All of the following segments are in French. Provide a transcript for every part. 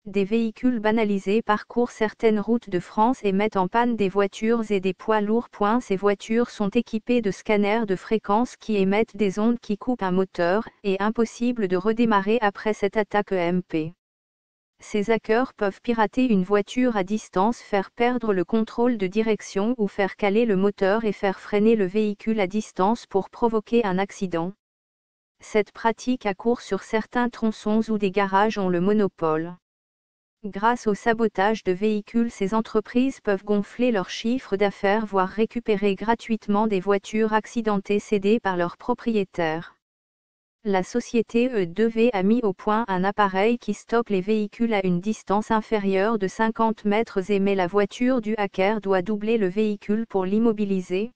Des véhicules banalisés parcourent certaines routes de France et mettent en panne des voitures et des poids lourds. Ces voitures sont équipées de scanners de fréquences qui émettent des ondes qui coupent un moteur, et impossible de redémarrer après cette attaque EMP. Ces hackers peuvent pirater une voiture à distance, faire perdre le contrôle de direction ou faire caler le moteur et faire freiner le véhicule à distance pour provoquer un accident. Cette pratique a cours sur certains tronçons où des garages ont le monopole. Grâce au sabotage de véhicules, ces entreprises peuvent gonfler leur chiffre d'affaires, voire récupérer gratuitement des voitures accidentées cédées par leurs propriétaires. La société E2V a mis au point un appareil qui stoppe les véhicules à une distance inférieure de 50 mètres mais la voiture du hacker doit doubler le véhicule pour l'immobiliser.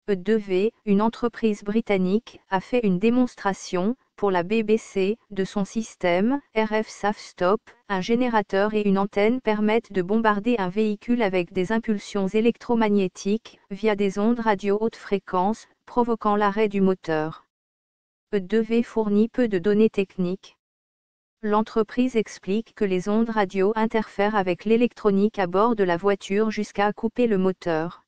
E2V, une entreprise britannique, a fait une démonstration, pour la BBC, de son système, RF Safe Stop. Un générateur et une antenne permettent de bombarder un véhicule avec des impulsions électromagnétiques, via des ondes radio haute fréquence, provoquant l'arrêt du moteur. E2V fournit peu de données techniques. L'entreprise explique que les ondes radio interfèrent avec l'électronique à bord de la voiture jusqu'à couper le moteur.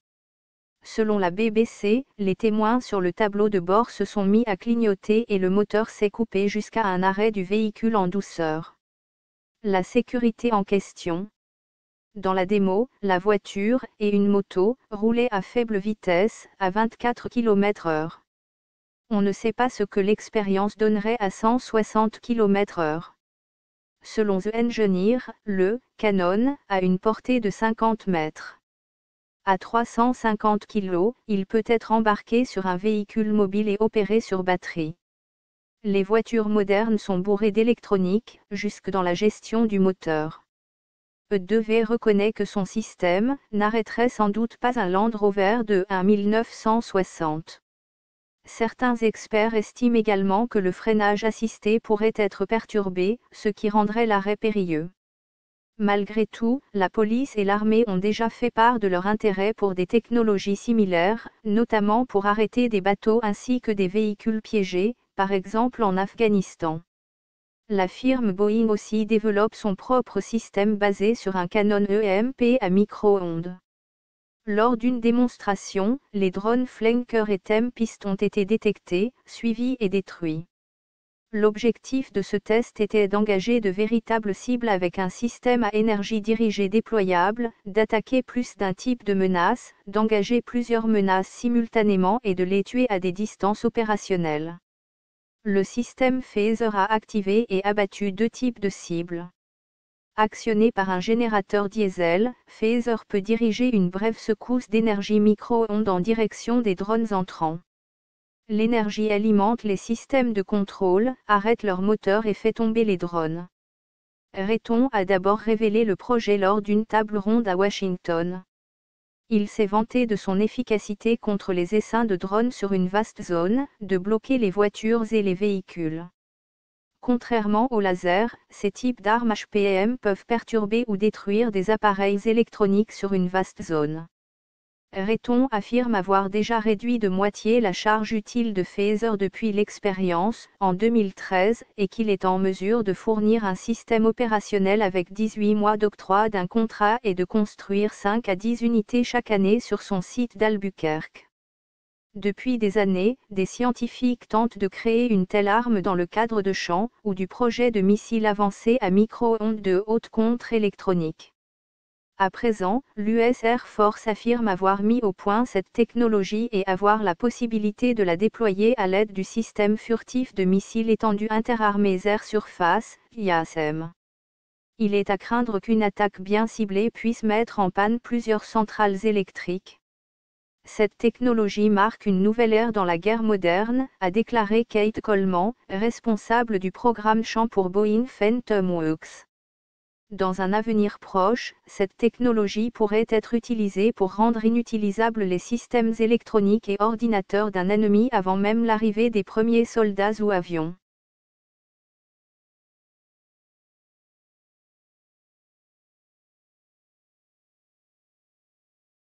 Selon la BBC, les témoins sur le tableau de bord se sont mis à clignoter et le moteur s'est coupé jusqu'à un arrêt du véhicule en douceur. La sécurité en question. Dans la démo, la voiture et une moto roulaient à faible vitesse, à 24 km/h. On ne sait pas ce que l'expérience donnerait à 160 km/h. Selon The Engineer, le Canon a une portée de 50 mètres. À 350 kg, il peut être embarqué sur un véhicule mobile et opéré sur batterie. Les voitures modernes sont bourrées d'électronique, jusque dans la gestion du moteur. E2V reconnaît que son système n'arrêterait sans doute pas un Land Rover de 1960. Certains experts estiment également que le freinage assisté pourrait être perturbé, ce qui rendrait l'arrêt périlleux. Malgré tout, la police et l'armée ont déjà fait part de leur intérêt pour des technologies similaires, notamment pour arrêter des bateaux ainsi que des véhicules piégés, par exemple en Afghanistan. La firme Boeing aussi développe son propre système basé sur un canon EMP à micro-ondes. Lors d'une démonstration, les drones Flanker et Tempest ont été détectés, suivis et détruits. L'objectif de ce test était d'engager de véritables cibles avec un système à énergie dirigée déployable, d'attaquer plus d'un type de menace, d'engager plusieurs menaces simultanément et de les tuer à des distances opérationnelles. Le système Phaser a activé et abattu deux types de cibles. Actionné par un générateur diesel, Phaser peut diriger une brève secousse d'énergie micro-ondes en direction des drones entrants. L'énergie alimente les systèmes de contrôle, arrête leur moteur et fait tomber les drones. Raytheon a d'abord révélé le projet lors d'une table ronde à Washington. Il s'est vanté de son efficacité contre les essaims de drones sur une vaste zone, de bloquer les voitures et les véhicules. Contrairement au laser, ces types d'armes HPM peuvent perturber ou détruire des appareils électroniques sur une vaste zone. Raytheon affirme avoir déjà réduit de moitié la charge utile de Phaser depuis l'expérience, en 2013, et qu'il est en mesure de fournir un système opérationnel avec 18 mois d'octroi d'un contrat et de construire 5 à 10 unités chaque année sur son site d'Albuquerque. Depuis des années, des scientifiques tentent de créer une telle arme dans le cadre de champs, ou du projet de missile avancé à micro-ondes de haute contre-électronique. À présent, l'US Air Force affirme avoir mis au point cette technologie et avoir la possibilité de la déployer à l'aide du système furtif de missiles étendu interarmées air-surface, IASM. Il est à craindre qu'une attaque bien ciblée puisse mettre en panne plusieurs centrales électriques. Cette technologie marque une nouvelle ère dans la guerre moderne, a déclaré Kate Coleman, responsable du programme champ pour Boeing Phantom Works. Dans un avenir proche, cette technologie pourrait être utilisée pour rendre inutilisables les systèmes électroniques et ordinateurs d'un ennemi avant même l'arrivée des premiers soldats ou avions.